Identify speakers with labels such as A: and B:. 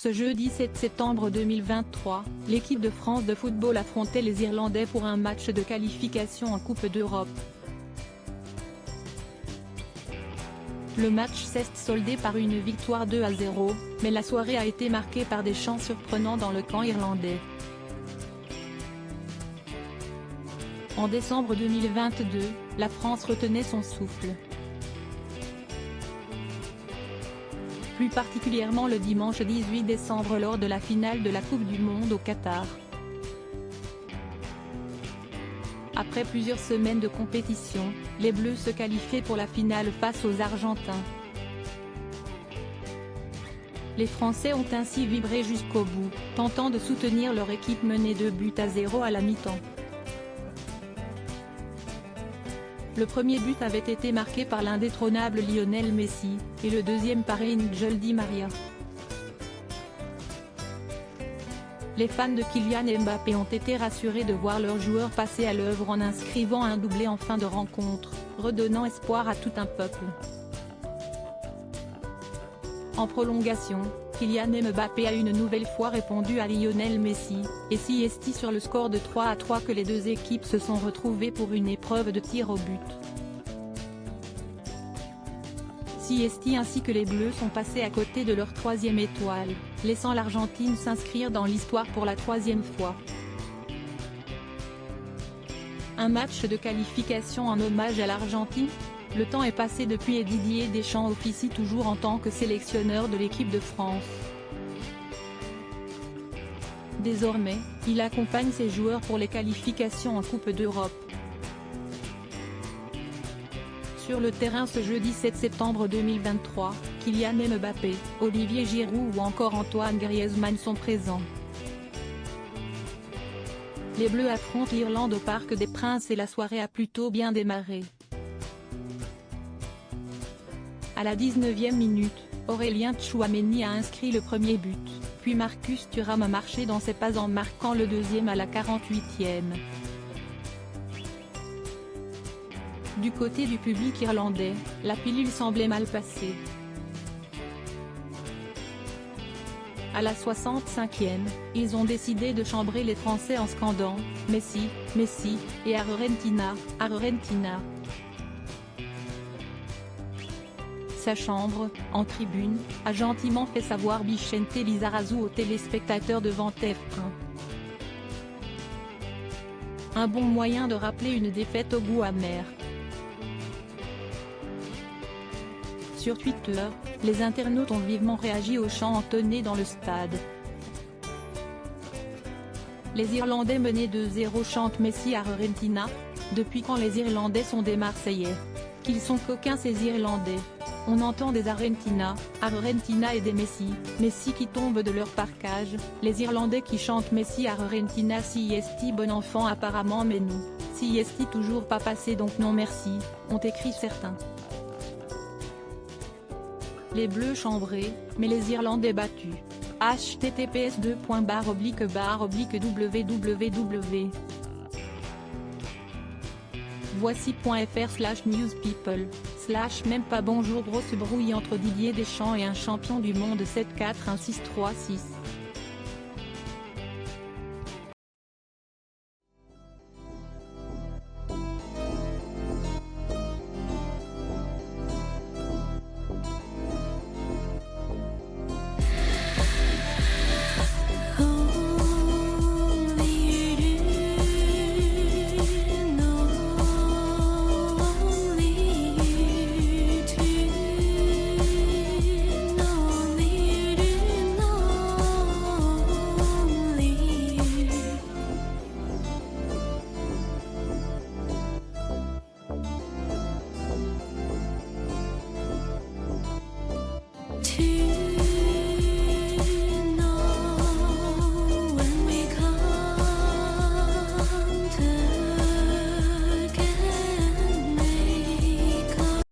A: Ce jeudi 7 septembre 2023, l'équipe de France de football affrontait les Irlandais pour un match de qualification en Coupe d'Europe. Le match s'est soldé par une victoire 2-0, mais la soirée a été marquée par des chants surprenants dans le camp irlandais. En décembre 2022, la France retenait son souffle. Plus particulièrement le dimanche 18 décembre lors de la finale de la Coupe du Monde au Qatar. Après plusieurs semaines de compétition, les Bleus se qualifiaient pour la finale face aux Argentins. Les Français ont ainsi vibré jusqu'au bout, tentant de soutenir leur équipe menée 2-0 à la mi-temps. Le premier but avait été marqué par l'indétrônable Lionel Messi, et le deuxième par Angel Di Maria. Les fans de Kylian Mbappé ont été rassurés de voir leur joueur passer à l'œuvre en inscrivant un doublé en fin de rencontre, redonnant espoir à tout un peuple. En prolongation, Kylian Mbappé a une nouvelle fois répondu à Lionel Messi, et c'est sur le score de 3-3 que les deux équipes se sont retrouvées pour une épreuve de tir au but. C'est ainsi que les Bleus sont passés à côté de leur troisième étoile, laissant l'Argentine s'inscrire dans l'histoire pour la troisième fois. Un match de qualification en hommage à l'Argentine? Le temps est passé depuis et Didier Deschamps officie toujours en tant que sélectionneur de l'équipe de France. Désormais, il accompagne ses joueurs pour les qualifications en Coupe d'Europe. Sur le terrain ce jeudi 7 septembre 2023, Kylian Mbappé, Olivier Giroud ou encore Antoine Griezmann sont présents. Les Bleus affrontent l'Irlande au Parc des Princes et la soirée a plutôt bien démarré. À la 19e minute, Aurélien Tchouaméni a inscrit le premier but, puis Marcus Thuram a marché dans ses pas en marquant le deuxième à la 48e. Du côté du public irlandais, la pilule semblait mal passée. À la 65e, ils ont décidé de chambrer les Français en scandant « Messi, Messi » et « Argentina, Argentina ». Sa chambre, en tribune, a gentiment fait savoir Vicente Lizarazu aux téléspectateurs devant TF1. Un bon moyen de rappeler une défaite au goût amer. Sur Twitter, les internautes ont vivement réagi aux chants entonnés dans le stade. Les Irlandais menés 2-0 chantent Messi Argentina. Depuis quand les Irlandais sont des Marseillais? Qu'ils sont coquins ces Irlandais. On entend des Argentina, Argentina et des Messi, Messi qui tombent de leur parcage, les Irlandais qui chantent Messi Argentina CST bon enfant apparemment mais nous, CST toujours pas passé donc non merci, ont écrit certains. Les Bleus chambrés, mais les Irlandais battus. https://www. Voici.fr/newspeople, même pas bonjour grosse brouille entre Didier Deschamps et un champion du monde 7-4-1-6-3-6.
B: To